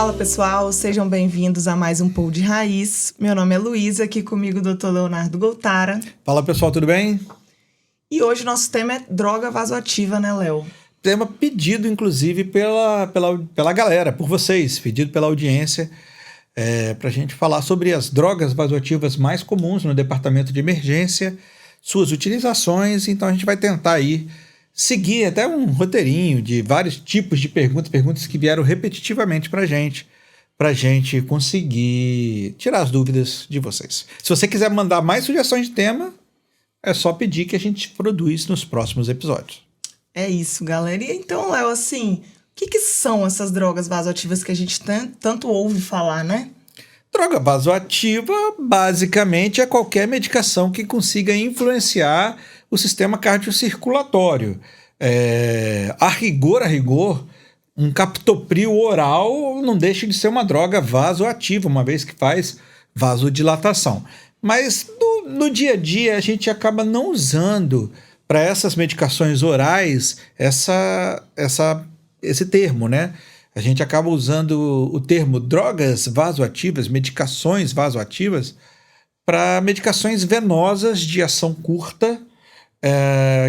Fala pessoal, sejam bem-vindos a mais um Pou de Raiz. Meu nome é Luísa, aqui comigo o Dr. Leonardo Goltara. Fala pessoal, tudo bem? E hoje nosso tema é droga vasoativa, né, Léo? Tema pedido, inclusive, pela galera, por vocês, pedido pela audiência, para a gente falar sobre as drogas vasoativas mais comuns no departamento de emergência, suas utilizações. Então a gente vai tentar aí seguir até um roteirinho de vários tipos de perguntas que vieram repetitivamente para a gente conseguir tirar as dúvidas de vocês. Se você quiser mandar mais sugestões de tema, é só pedir que a gente produz nos próximos episódios. É isso, galera. E então, Léo, assim, o que são essas drogas vasoativas que a gente tanto ouve falar, né? Droga vasoativa, basicamente, é qualquer medicação que consiga influenciar o sistema cardiocirculatório. A rigor, um captopril oral não deixa de ser uma droga vasoativa, uma vez que faz vasodilatação. Mas no dia a dia a gente acaba não usando para essas medicações orais esse termo, né? A gente acaba usando o termo drogas vasoativas, medicações vasoativas, para medicações venosas de ação curta,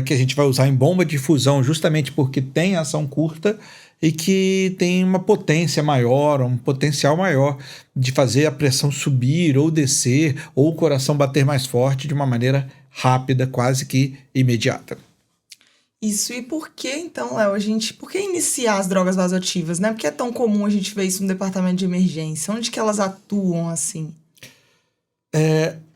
que a gente vai usar em bomba de infusão justamente porque tem ação curta e que tem uma potência maior, um potencial maior de fazer a pressão subir ou descer, ou o coração bater mais forte de uma maneira rápida, quase que imediata. Isso, e por que então, Léo, por que iniciar as drogas vasoativas, né? Por que é tão comum a gente ver isso no departamento de emergência? Onde que elas atuam assim?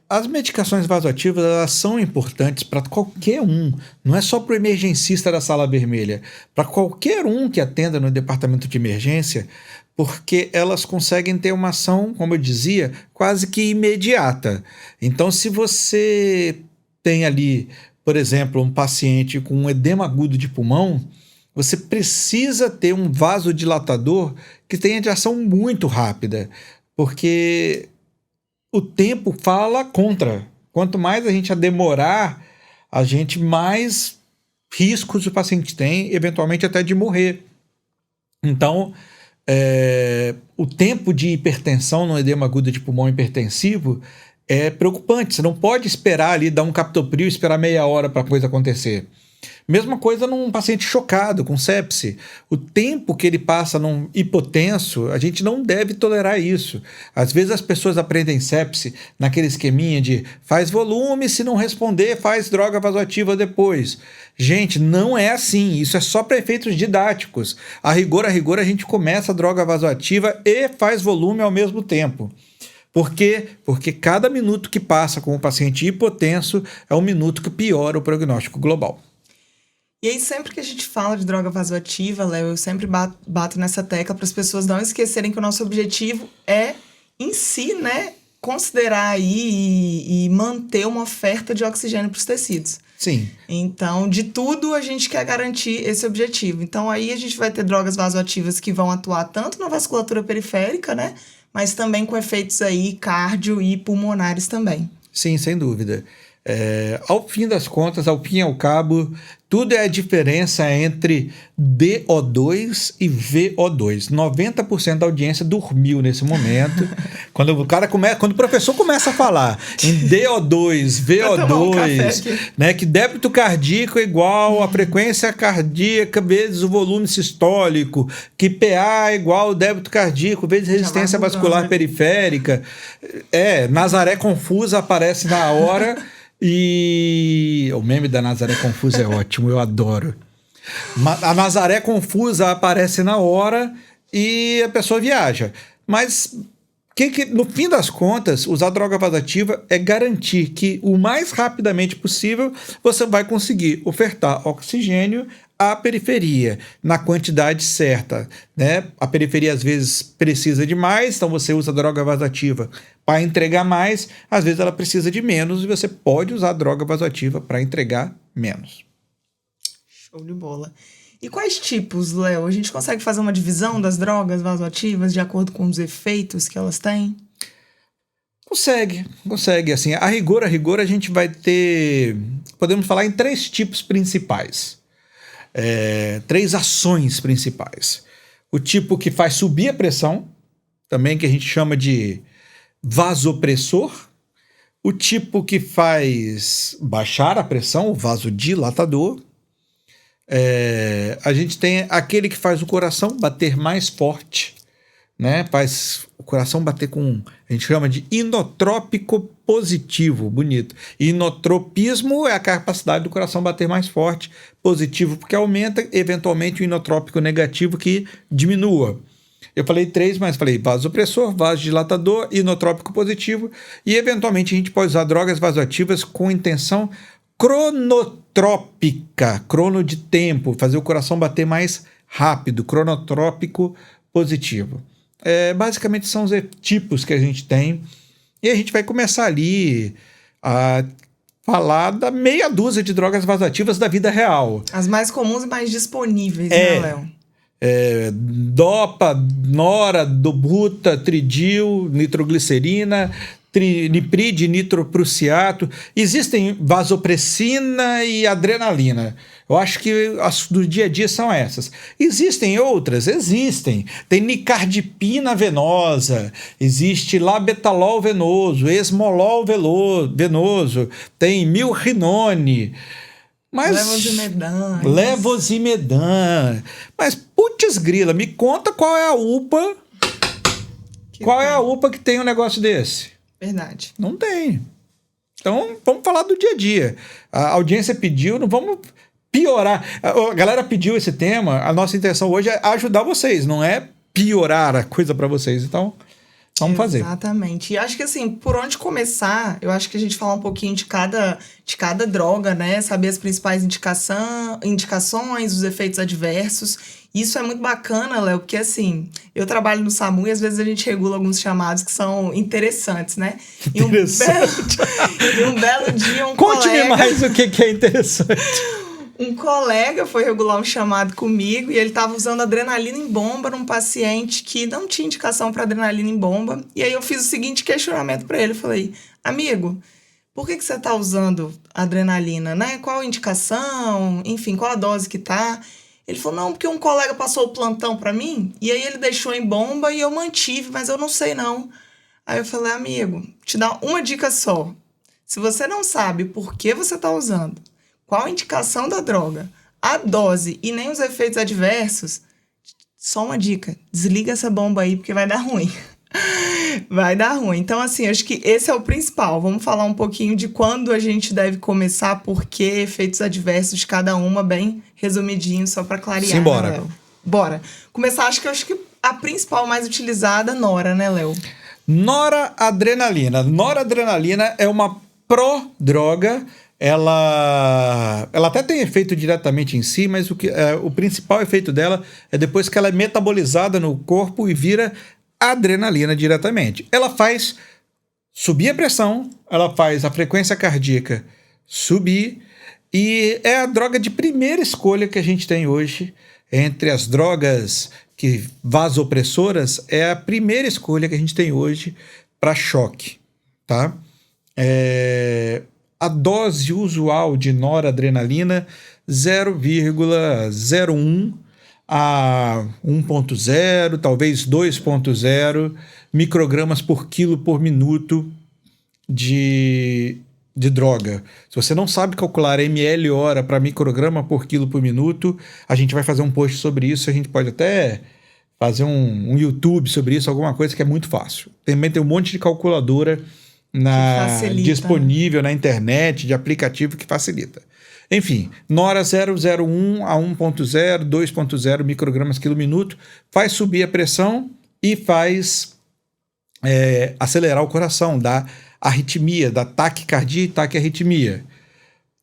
As medicações vasoativas, elas são importantes para qualquer um, não é só para o emergencista da sala vermelha, para qualquer um que atenda no departamento de emergência, porque elas conseguem ter uma ação, como eu dizia, quase que imediata. Então, se você tem ali, por exemplo, um paciente com um edema agudo de pulmão, você precisa ter um vasodilatador que tenha de ação muito rápida, porque o tempo fala contra. Quanto mais a gente demorar, mais riscos o paciente tem, eventualmente até de morrer. Então, o tempo de hipertensão no edema agudo de pulmão hipertensivo é preocupante. Você não pode esperar ali, dar um captopril e esperar meia hora para a coisa acontecer. Mesma coisa num paciente chocado, com sepse. O tempo que ele passa num hipotenso, a gente não deve tolerar isso. Às vezes as pessoas aprendem sepse naquele esqueminha de faz volume, se não responder, faz droga vasoativa depois. Gente, não é assim. Isso é só para efeitos didáticos. A rigor, a gente começa a droga vasoativa e faz volume ao mesmo tempo. Por quê? Porque cada minuto que passa com o paciente hipotenso é um minuto que piora o prognóstico global. E aí, sempre que a gente fala de droga vasoativa, Léo, eu sempre bato nessa tecla para as pessoas não esquecerem que o nosso objetivo é, em si, né, considerar aí e manter uma oferta de oxigênio para os tecidos. Sim. Então, de tudo, a gente quer garantir esse objetivo. Então, aí a gente vai ter drogas vasoativas que vão atuar tanto na vasculatura periférica, né, mas também com efeitos aí cardio e pulmonares também. Sim, sem dúvida. Ao fim das contas, ao fim e ao cabo, tudo é a diferença entre DO2 e VO2. 90% da audiência dormiu nesse momento. Quando o professor começa a falar em DO2, VO2, né, que débito cardíaco é igual a frequência cardíaca vezes o volume sistólico, que PA é igual ao débito cardíaco vezes resistência vascular periférica. Nazaré confusa aparece na hora. E o meme da Nazaré Confusa é ótimo, eu adoro. A Nazaré Confusa aparece na hora e a pessoa viaja. Mas no fim das contas, usar droga vasoativa é garantir que o mais rapidamente possível você vai conseguir ofertar oxigênio à periferia, na quantidade certa, né? A periferia às vezes precisa de mais, então você usa droga vasoativa para entregar mais, às vezes ela precisa de menos e você pode usar droga vasoativa para entregar menos. Show de bola. E quais tipos, Léo? A gente consegue fazer uma divisão das drogas vasoativas de acordo com os efeitos que elas têm? Consegue. Assim, a rigor, a gente vai ter... Podemos falar em 3 tipos principais. 3 ações principais. O tipo que faz subir a pressão, também que a gente chama de vasopressor, o tipo que faz baixar a pressão, o vasodilatador. A gente tem aquele que faz o coração bater mais forte, né? Faz o coração bater com, a gente chama de inotrópico positivo, bonito. Inotropismo é a capacidade do coração bater mais forte, positivo porque aumenta, eventualmente o inotrópico negativo que diminua. Eu falei 3, mas falei vasopressor, vasodilatador, inotrópico positivo e eventualmente a gente pode usar drogas vasoativas com intenção cronotrópica, crono de tempo, fazer o coração bater mais rápido, cronotrópico positivo. Basicamente são os tipos que a gente tem e a gente vai começar ali a falar da meia dúzia de drogas vasoativas da vida real. As mais comuns e mais disponíveis, né, Léo? Dopa, nora, dobuta, tridil, nitroglicerina, niprid, nitroprussiato. Existem vasopressina e adrenalina. Eu acho que as do dia a dia são essas. Existem outras? Existem. Tem nicardipina venosa, existe labetalol venoso, esmolol venoso, tem milrinone. Mas levosimedan. Mas, putz grila, me conta qual é a UPA. Qual é a UPA que tem um negócio desse? Verdade. Não tem. Então, vamos falar do dia a dia. A audiência pediu, não vamos piorar. A galera pediu esse tema, a nossa intenção hoje é ajudar vocês, não é piorar a coisa para vocês. Então, vamos fazer. Exatamente. E acho que assim, por onde começar, eu acho que a gente falar um pouquinho de cada droga, né? Saber as principais indicações, os efeitos adversos. Isso é muito bacana, Léo, porque assim, eu trabalho no SAMU e às vezes a gente regula alguns chamados que são interessantes, né? E um belo dia Conte-me mais o que é interessante. Um colega foi regular um chamado comigo e ele estava usando adrenalina em bomba num paciente que não tinha indicação para adrenalina em bomba. E aí eu fiz o seguinte questionamento para ele. Eu falei, amigo, por que você está usando adrenalina, né? Qual a indicação? Enfim, qual a dose que tá? Ele falou, não, porque um colega passou o plantão para mim e aí ele deixou em bomba e eu mantive, mas eu não sei não. Aí eu falei, amigo, te dá uma dica só. Se você não sabe por que você está usando, qual a indicação da droga, a dose e nem os efeitos adversos, só uma dica, desliga essa bomba aí porque vai dar ruim. Vai dar ruim. Então, assim, acho que esse é o principal. Vamos falar um pouquinho de quando a gente deve começar, por que efeitos adversos de cada uma, bem resumidinho, só para clarear. Simbora. Né, Léo? Bora. Começar, acho que a principal mais utilizada, nora, né, Léo? Noradrenalina. Noradrenalina é uma prodroga. Ela até tem efeito diretamente em si, mas o principal efeito dela é depois que ela é metabolizada no corpo e vira adrenalina diretamente. Ela faz subir a pressão, ela faz a frequência cardíaca subir e é a droga de primeira escolha que a gente tem hoje entre as drogas vasopressoras, é a primeira escolha que a gente tem hoje para choque, tá? A dose usual de noradrenalina 0,01 a 1,0, talvez 2,0 microgramas por quilo por minuto de droga. Se você não sabe calcular ml hora para micrograma por quilo por minuto, a gente vai fazer um post sobre isso, a gente pode até fazer um YouTube sobre isso, alguma coisa que é muito fácil. Também tem um monte de calculadora disponível na internet, de aplicativo que facilita. Enfim, Nora 0,01 a 1,0, 2,0 microgramas quilo minuto, faz subir a pressão e faz acelerar o coração, dá arritmia, dá taquicardia e taquiarritmia.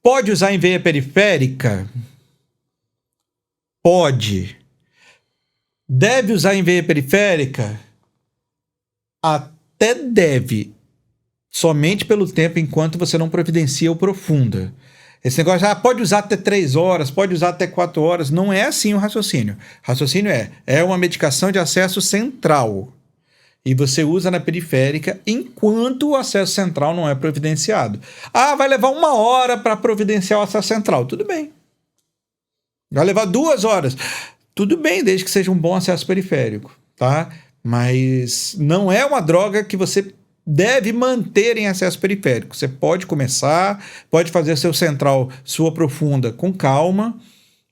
Pode usar em veia periférica? Pode. Deve usar em veia periférica? Até deve. Somente pelo tempo enquanto você não providencia o profunda. Esse negócio, pode usar até 3 horas, pode usar até 4 horas, não é assim o raciocínio. O raciocínio é uma medicação de acesso central. E você usa na periférica enquanto o acesso central não é providenciado. Vai levar 1 hora para providenciar o acesso central. Tudo bem. Vai levar 2 horas. Tudo bem, desde que seja um bom acesso periférico, tá? mas não é uma droga que você deve manter em acesso periférico. Você pode começar, pode fazer seu central, sua profunda com calma,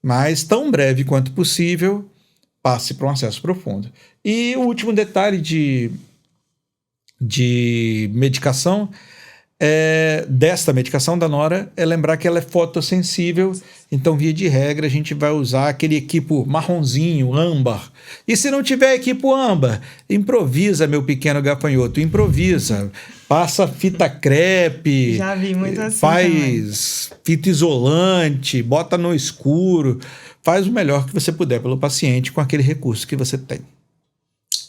mas tão breve quanto possível, passe para um acesso profundo. E o último detalhe de medicação, desta medicação da Nora, é lembrar que ela é fotossensível, então via de regra a gente vai usar aquele equipo marronzinho, âmbar. E se não tiver equipo âmbar, improvisa, meu pequeno gafanhoto, improvisa. Passa fita crepe, Já vi muito assim faz fita isolante, bota no escuro, faz o melhor que você puder pelo paciente com aquele recurso que você tem.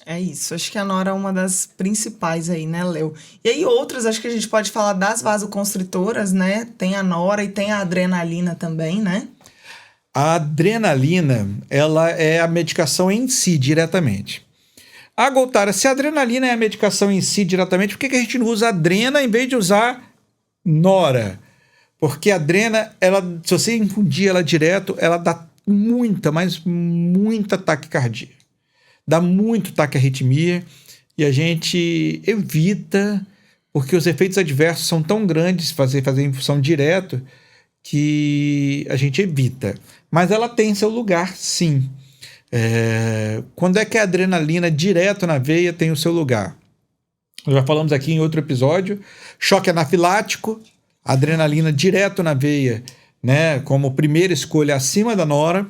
É isso, acho que a Nora é uma das principais aí, né, Léo? E aí outras, acho que a gente pode falar das vasoconstritoras, né? Tem a Nora e tem a adrenalina também, né? A adrenalina, ela é a medicação em si, diretamente. Ah, Goltara, se a adrenalina é a medicação em si, diretamente, por que a gente não usa adrena em vez de usar Nora? Porque a adrena, se você infundir ela direto, ela dá muita, mas muita taquicardia. Dá muito taquiarritmia e a gente evita, porque os efeitos adversos são tão grandes fazer infusão direto que a gente evita. Mas ela tem seu lugar, sim. Quando é que a adrenalina direto na veia tem o seu lugar? Já falamos aqui em outro episódio, choque anafilático, adrenalina direto na veia, né, como primeira escolha acima da Nora,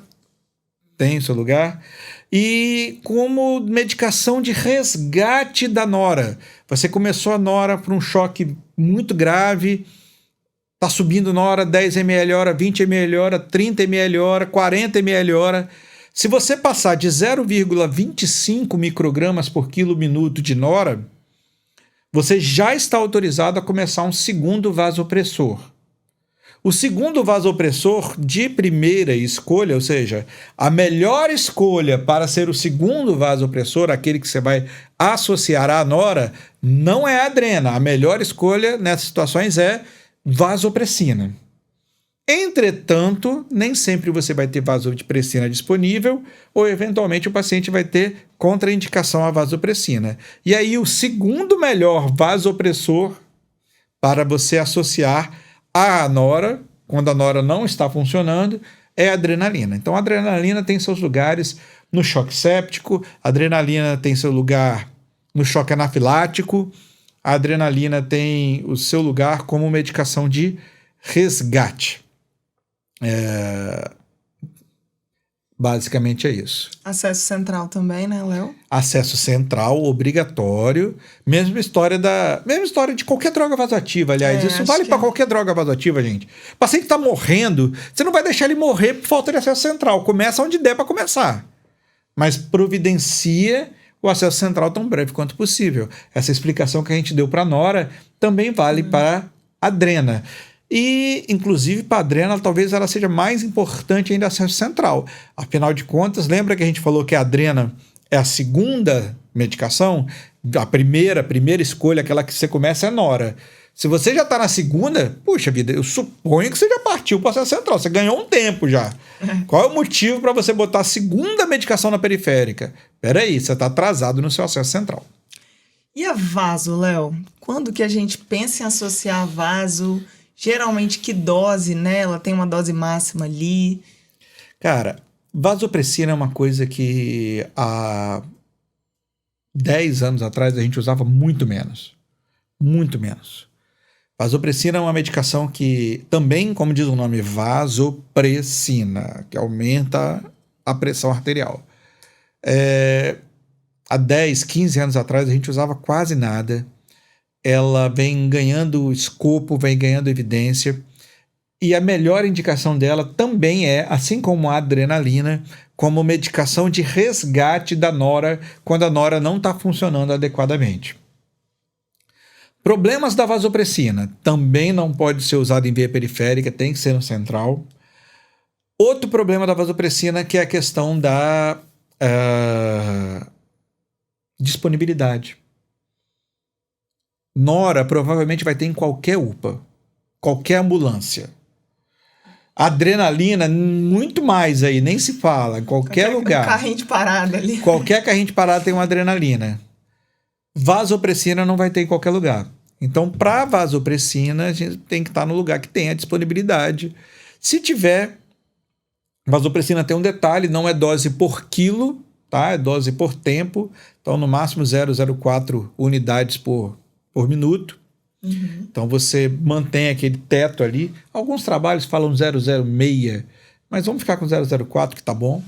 tem o seu lugar. E como medicação de resgate da Nora. Você começou a Nora por um choque muito grave, está subindo Nora 10 ml hora, 20 ml hora, 30 ml hora, 40 ml hora. Se você passar de 0,25 microgramas por quilo minuto de Nora, você já está autorizado a começar um segundo vasopressor. O segundo vasopressor de primeira escolha, ou seja, a melhor escolha para ser o segundo vasopressor, aquele que você vai associar à Nora, não é a adrena. A melhor escolha nessas situações é vasopressina. Entretanto, nem sempre você vai ter vasopressina disponível ou, eventualmente, o paciente vai ter contraindicação à vasopressina. E aí, o segundo melhor vasopressor para você associar a Nora, quando a Nora não está funcionando, é a adrenalina. Então, a adrenalina tem seus lugares no choque séptico, a adrenalina tem seu lugar no choque anafilático, a adrenalina tem o seu lugar como medicação de resgate. Basicamente é isso. Acesso central também, né, Léo? Acesso central, obrigatório. Mesma história de qualquer droga vasoativa, aliás. Isso vale para qualquer droga vasoativa, gente. O paciente está morrendo, você não vai deixar ele morrer por falta de acesso central. Começa onde der para começar. Mas providencia o acesso central tão breve quanto possível. Essa explicação que a gente deu para a Nora também vale para a adrena. E, inclusive, para a adrena, talvez ela seja mais importante ainda acesso central. Afinal de contas, lembra que a gente falou que a adrena é a segunda medicação? A primeira escolha, aquela que você começa, é Nora. Se você já está na segunda, puxa vida, eu suponho que você já partiu para o acesso central. Você ganhou um tempo já. Qual é o motivo para você botar a segunda medicação na periférica? Peraí, você está atrasado no seu acesso central. E a vaso, Léo? Quando que a gente pensa em associar a vaso? Geralmente, que dose, né? Ela tem uma dose máxima ali. Cara, vasopressina é uma coisa que há 10 anos atrás a gente usava muito menos. Muito menos. Vasopressina é uma medicação que também, como diz o nome, vasopressina, que aumenta a pressão arterial. Há 10, 15 anos atrás a gente usava quase nada. Ela vem ganhando escopo, vem ganhando evidência, e a melhor indicação dela também é, assim como a adrenalina, como medicação de resgate da Nora, quando a Nora não está funcionando adequadamente. Problemas da vasopressina, também não pode ser usado em via periférica, tem que ser no central. Outro problema da vasopressina que é a questão da disponibilidade. Nora provavelmente vai ter em qualquer UPA, qualquer ambulância. Adrenalina, muito mais aí, nem se fala, em qualquer lugar. Um carrinho de parada ali. Qualquer carrinho de parada tem uma adrenalina. Vasopressina não vai ter em qualquer lugar. Então, para vasopressina, a gente tem que estar no lugar que tem a disponibilidade. Se tiver, vasopressina tem um detalhe, não é dose por quilo, tá? É dose por tempo. Então, no máximo 0,04 unidades por minuto. Então, você mantém aquele teto ali. Alguns trabalhos falam 0,06, mas vamos ficar com 0,04 que tá bom.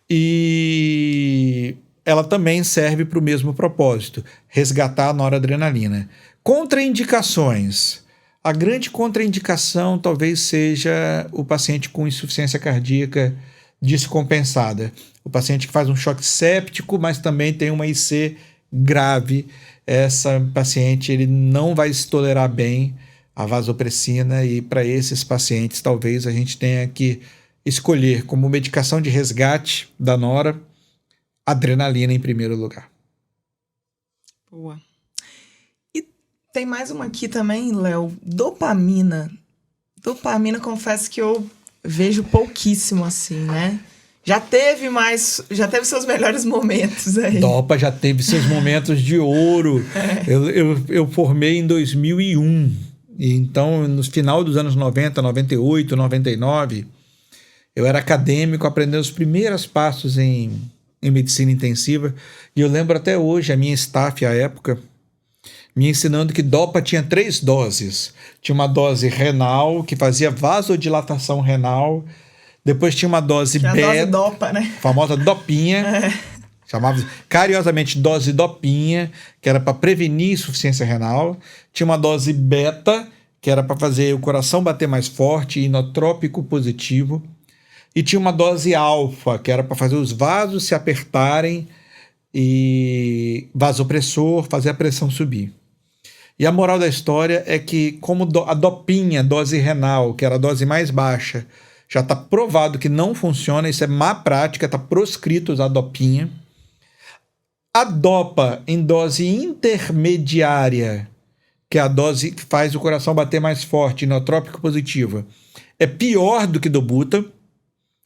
E ela também serve para o mesmo propósito, resgatar a noradrenalina. Contraindicações. A grande contraindicação talvez seja o paciente com insuficiência cardíaca descompensada. O paciente que faz um choque séptico, mas também tem uma IC grave. Essa paciente ele não vai se tolerar bem a vasopressina e para esses pacientes talvez a gente tenha que escolher como medicação de resgate da nora adrenalina em primeiro lugar. Boa. E tem mais uma aqui também, Léo, dopamina. Dopamina, confesso que eu vejo pouquíssimo assim, né? Já teve seus melhores momentos aí. Dopa já teve seus momentos de ouro. Eu formei em 2001. Então, no final dos anos 90, 98, 99, eu era acadêmico, aprendendo os primeiros passos em medicina intensiva. E eu lembro até hoje, a minha staff, à época, me ensinando que dopa tinha 3 doses. Tinha uma dose renal, que fazia vasodilatação renal. Depois tinha uma dose beta, dose dopa, né? Famosa dopinha, chamava carinhosamente dose dopinha, que era para prevenir insuficiência renal. Tinha uma dose beta, que era para fazer o coração bater mais forte, inotrópico positivo. E tinha uma dose alfa, que era para fazer os vasos se apertarem e vasopressor, fazer a pressão subir. E a moral da história é que, como a dopinha, dose renal, que era a dose mais baixa, já está provado que não funciona, isso é má prática, está proscrito usar dopinha. A dopa em dose intermediária, que é a dose que faz o coração bater mais forte, inotrópico positiva, é pior do que dobuta.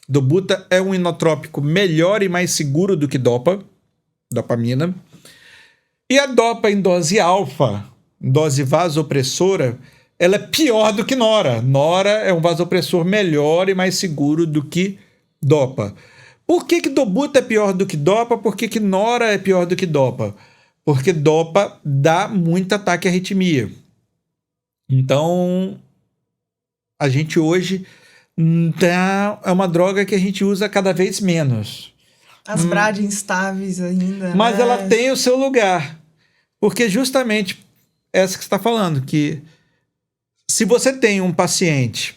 Dobuta é um inotrópico melhor e mais seguro do que dopamina. E a dopa em dose alfa, dose vasopressora, ela é pior do que nora. Nora é um vasopressor melhor e mais seguro do que dopa. Por que dobuta é pior do que dopa? Por que nora é pior do que dopa? Porque dopa dá muito ataque à arritmia. Então, a gente hoje é uma droga que a gente usa cada vez menos. As BRAD instáveis ainda. Mas ela tem o seu lugar. Porque justamente essa que você está falando, que se você tem um paciente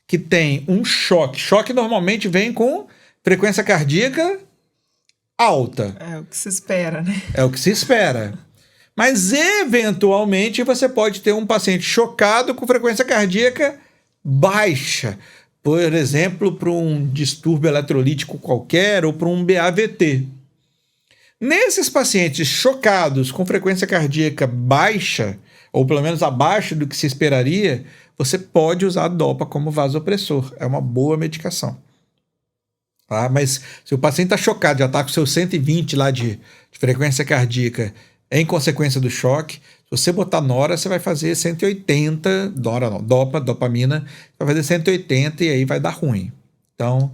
que tem um choque normalmente vem com frequência cardíaca alta. É o que se espera, né? É o que se espera. Mas, eventualmente, você pode ter um paciente chocado com frequência cardíaca baixa. Por exemplo, para um distúrbio eletrolítico qualquer ou para um BAVT. Nesses pacientes chocados com frequência cardíaca baixa, ou pelo menos abaixo do que se esperaria, você pode usar a dopa como vasopressor. É uma boa medicação. Tá? Mas se o paciente está chocado, já está com seu 120 lá de frequência cardíaca em consequência do choque, se você botar nora, você vai fazer 180, nora não, dopamina, vai fazer 180 e aí vai dar ruim. Então,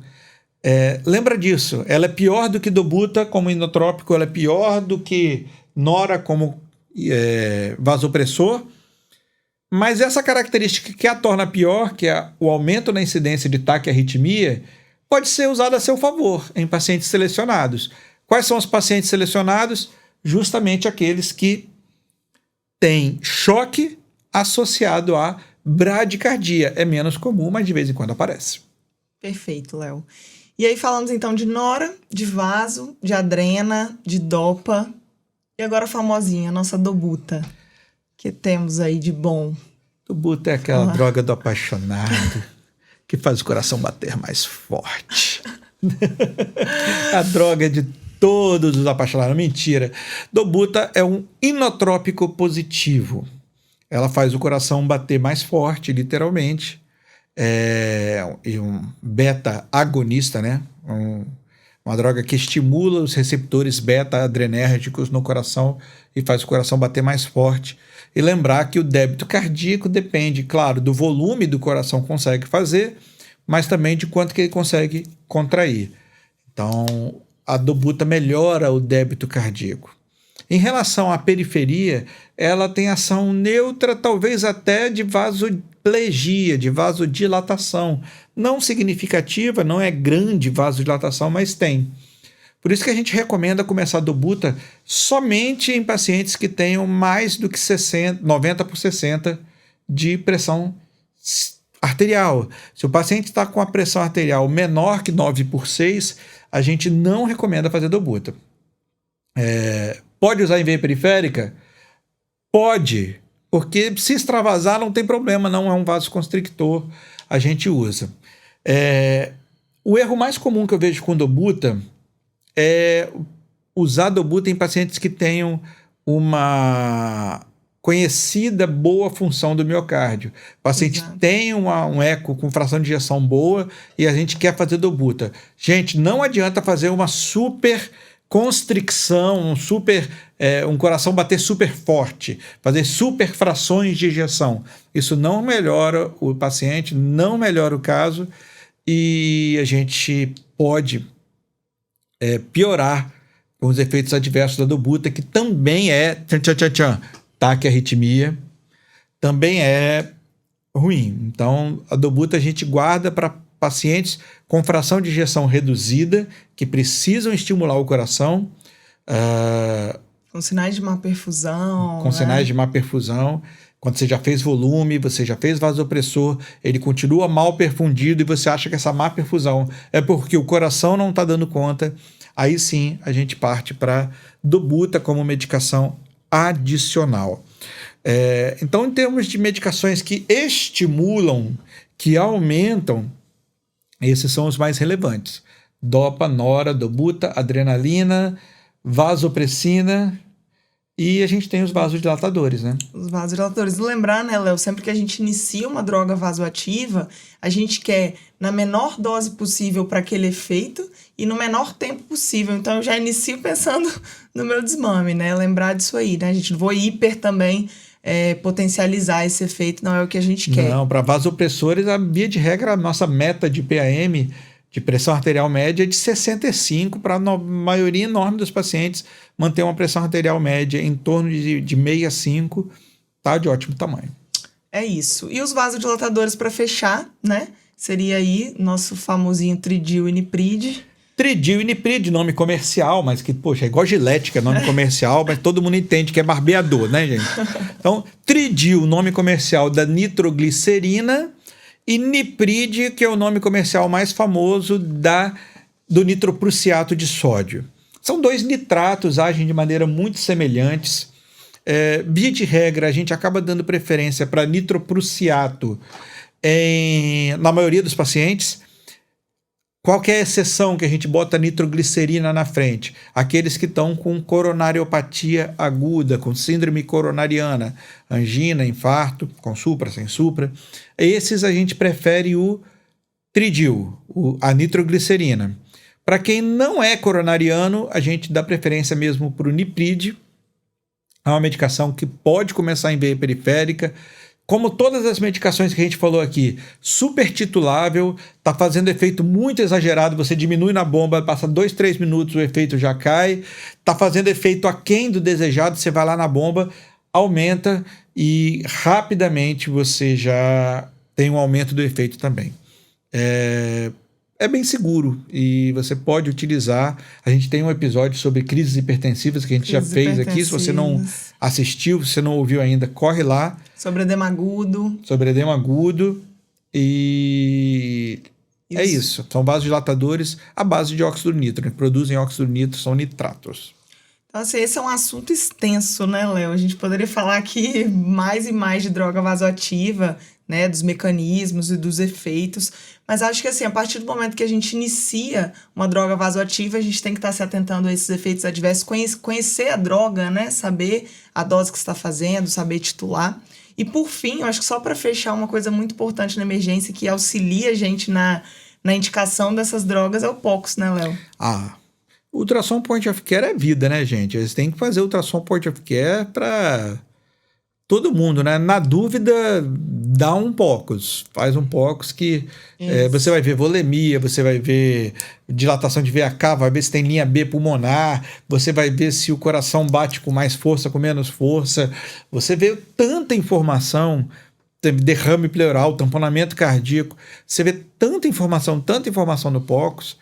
lembra disso. Ela é pior do que dobuta como inotrópico, ela é pior do que nora como vasopressor, mas essa característica que a torna pior, que é o aumento na incidência de taquiarritmia, pode ser usada a seu favor em pacientes selecionados. Quais são os pacientes selecionados? Justamente aqueles que têm choque associado a bradicardia. É menos comum, mas de vez em quando aparece. Perfeito, Léo. E aí falamos então de nora, de vaso, de adrena, de dopa. E agora a famosinha, a nossa dobuta. Que temos aí de bom? Dobuta é aquela droga do apaixonado que faz o coração bater mais forte. A droga de todos os apaixonados. Mentira. Dobuta é um inotrópico positivo. Ela faz o coração bater mais forte, literalmente. e um beta agonista, né? Uma droga que estimula os receptores beta-adrenérgicos no coração e faz o coração bater mais forte. E lembrar que o débito cardíaco depende, claro, do volume do coração que consegue fazer, mas também de quanto que ele consegue contrair. Então, a dobuta melhora o débito cardíaco. Em relação à periferia, ela tem ação neutra, talvez até de vasoplegia, de vasodilatação. Não significativa, não é grande vasodilatação, mas tem. Por isso que a gente recomenda começar a dobuta somente em pacientes que tenham mais do que 90/60 de pressão arterial. Se o paciente está com a pressão arterial menor que 9/6, a gente não recomenda fazer dobuta. Pode usar em veia periférica? Pode, porque se extravasar não tem problema, não é um vasoconstrictor, a gente usa. O erro mais comum que eu vejo com dobuta é usar dobuta em pacientes que tenham uma conhecida boa função do miocárdio. O paciente Exato. tem um eco com fração de ejeção boa e a gente quer fazer dobuta. Gente, não adianta fazer uma super constricção, um coração bater super forte, fazer super frações de ejeção. Isso não melhora o paciente, não melhora o caso e a gente pode piorar com os efeitos adversos da dobuta, que também é taquiarritmia, também é ruim. Então, a dobuta a gente guarda para pacientes com fração de ejeção reduzida, que precisam estimular o coração. Com sinais de má perfusão. Com sinais de má perfusão. Quando você já fez volume, você já fez vasopressor, ele continua mal perfundido e você acha que essa má perfusão é porque o coração não está dando conta, aí sim a gente parte para dobuta como medicação adicional. Então, em termos de medicações que estimulam, que aumentam, esses são os mais relevantes. Dopa, nora, dobuta, adrenalina, vasopressina e a gente tem os vasodilatadores, né? Os vasodilatadores. Lembrar, né, Léo, sempre que a gente inicia uma droga vasoativa, a gente quer na menor dose possível para aquele efeito e no menor tempo possível. Então, eu já inicio pensando no meu desmame, né? Lembrar disso aí, né? A gente não vou hiper também potencializar esse efeito, não é o que a gente quer. Não, para vasopressores, a via de regra, a nossa meta de PAM, de pressão arterial média, é de 65, para a maioria enorme dos pacientes manter uma pressão arterial média em torno de 65, tá de ótimo tamanho. É isso. E os vasodilatadores para fechar, né? Seria aí nosso famosinho Tridil e Niprid. Tridil e Niprid, nome comercial, mas que, poxa, é igual Gillette, que é nome comercial, mas todo mundo entende que é barbeador, né, gente? Então, Tridil, nome comercial da nitroglicerina, e Niprid, que é o nome comercial mais famoso do nitroprussiato de sódio. São dois nitratos, agem de maneira muito semelhantes. Via de regra, a gente acaba dando preferência para nitroprussiato na maioria dos pacientes. Qual que é a exceção que a gente bota nitroglicerina na frente? Aqueles que estão com coronariopatia aguda, com síndrome coronariana, angina, infarto, com supra, sem supra. Esses a gente prefere o Tridil, a nitroglicerina. Para quem não é coronariano, a gente dá preferência mesmo para o Niprid. É uma medicação que pode começar em veia periférica. Como todas as medicações que a gente falou aqui, super titulável, está fazendo efeito muito exagerado, você diminui na bomba, passa 2-3 minutos, o efeito já cai, está fazendo efeito aquém do desejado, você vai lá na bomba, aumenta e rapidamente você já tem um aumento do efeito também. É bem seguro e você pode utilizar. A gente tem um episódio sobre crises hipertensivas que a gente já fez aqui. Se você não assistiu, se você não ouviu ainda, corre lá. Sobre edema agudo. Sobre edema agudo. E é isso. São vasodilatadores à base de óxido nitro. Produzem óxido nitro, são nitratos. Então, assim, esse é um assunto extenso, né, Léo? A gente poderia falar aqui mais e mais de droga vasoativa, né, dos mecanismos e dos efeitos, mas acho que assim, a partir do momento que a gente inicia uma droga vasoativa, a gente tem que estar se atentando a esses efeitos adversos, conhecer a droga, né, saber a dose que está fazendo, saber titular. E por fim, eu acho que só para fechar, uma coisa muito importante na emergência que auxilia a gente na indicação dessas drogas é o POCUS, né, Léo? Ultrassom point of care é vida, né, gente? Eles têm que fazer ultrassom point of care para todo mundo, né? Na dúvida, dá um POCUS. Faz um POCUS que você vai ver volemia, você vai ver dilatação de VH, vai ver se tem linha B pulmonar, você vai ver se o coração bate com mais força, com menos força. Você vê tanta informação, derrame pleural, tamponamento cardíaco. Você vê tanta informação no POCUS,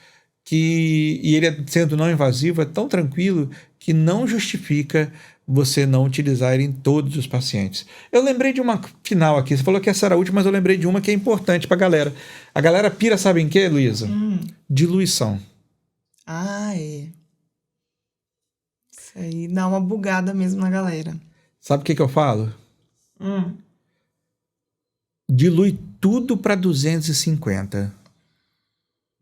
e ele, sendo não invasivo, é tão tranquilo que não justifica você não utilizar ele em todos os pacientes. Eu lembrei de uma final aqui, você falou que essa era a última, mas eu lembrei de uma que é importante para a galera. A galera pira, sabe em quê, Luísa? Diluição. É. Isso aí dá uma bugada mesmo na galera. Sabe o que eu falo? Dilui tudo para 250.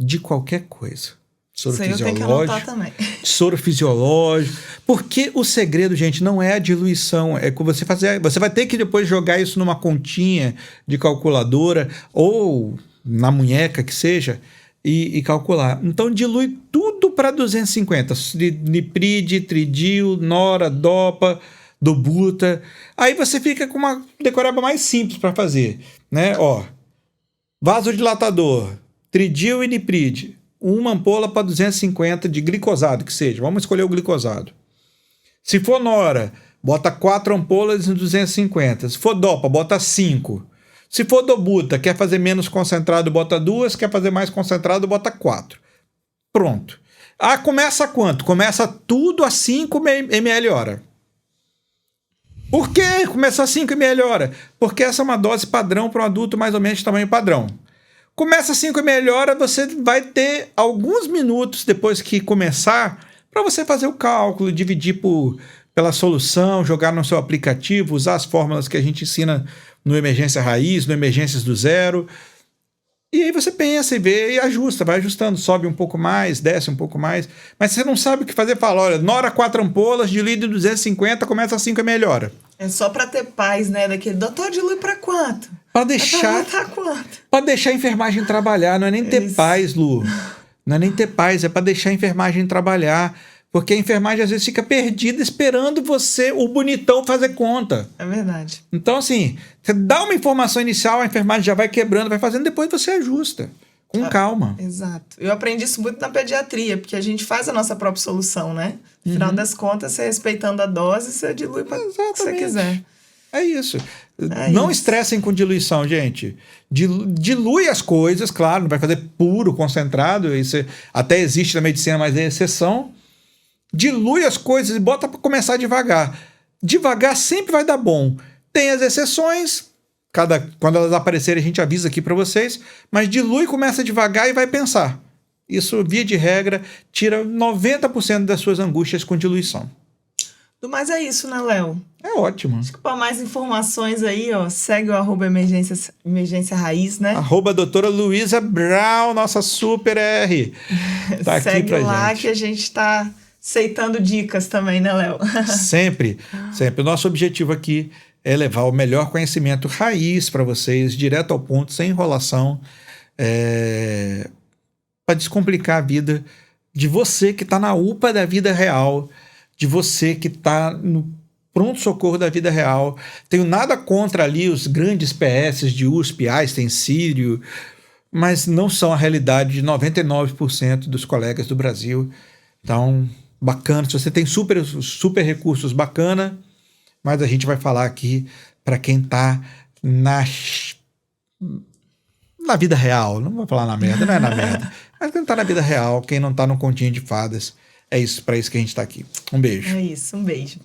De qualquer coisa. Soro isso aí fisiológico. Eu tenho que anotar também. Soro fisiológico. Porque o segredo, gente, não é a diluição. É que você vai ter que depois jogar isso numa continha de calculadora ou na munheca que seja e calcular. Então dilui tudo para 250. Nipride, tridil, nora, dopa, dobuta. Aí você fica com uma decoreba mais simples para fazer, né? Vasodilatador, tridil e nipride. Uma ampola para 250 de glicosado, que seja. Vamos escolher o glicosado. Se for nora, bota 4 ampolas em 250. Se for dopa, bota 5. Se for dobuta, quer fazer menos concentrado, bota 2. Quer fazer mais concentrado, bota 4. Pronto. Começa quanto? Começa tudo a 5 ml hora. Por que começa a 5 ml hora? Porque essa é uma dose padrão para um adulto mais ou menos de tamanho padrão. Começa 5 ml hora, você vai ter alguns minutos depois que começar para você fazer o cálculo, dividir pela solução, jogar no seu aplicativo, usar as fórmulas que a gente ensina no Emergência Raiz, no Emergências do Zero. E aí você pensa e vê e ajusta, vai ajustando, sobe um pouco mais, desce um pouco mais. Mas você não sabe o que fazer, fala, olha, nora 4 ampolas, dilui de 250, começa a 5 ml hora. É só para ter paz, né? Daquele, doutor, dilui para quanto? Para deixar a enfermagem trabalhar, não é nem ter paz, Lu. Não é nem ter paz, é para deixar a enfermagem trabalhar. Porque a enfermagem às vezes fica perdida esperando você, o bonitão, fazer conta. É verdade. Então, assim, você dá uma informação inicial, a enfermagem já vai quebrando, vai fazendo, depois você ajusta. Com calma. Exato. Eu aprendi isso muito na pediatria, porque a gente faz a nossa própria solução, né? No final das contas, você respeitando a dose, você dilui para o que você quiser. É isso. Não estressem com diluição, gente. Dilui as coisas, claro, não vai fazer puro, concentrado. Isso até existe na medicina, mas é exceção. Dilui as coisas e bota para começar devagar. Devagar sempre vai dar bom. Tem as exceções, quando elas aparecerem a gente avisa aqui para vocês, mas dilui, começa devagar e vai pensar. Isso, via de regra, tira 90% das suas angústias com diluição. Mas é isso, né, Léo? É ótimo. Acho que para mais informações aí, segue o @emergência raiz, né? @doutora Luísa Brown, nossa super R. Tá aqui segue pra lá gente. Que a gente tá aceitando dicas também, né, Léo? Sempre. O nosso objetivo aqui é levar o melhor conhecimento raiz para vocês, direto ao ponto, sem enrolação, para descomplicar a vida de você que está na UPA da vida real, de você que está no pronto-socorro da vida real. Tenho nada contra ali os grandes PS de USP, Einstein, Sírio, mas não são a realidade de 99% dos colegas do Brasil. Então, bacana. Se você tem super recursos, bacana, mas a gente vai falar aqui para quem está na vida real. Não vou falar na merda, não é na merda. Mas quem está na vida real, quem não está no continho de fadas. É isso, para isso que a gente está aqui. Um beijo. É isso, um beijo.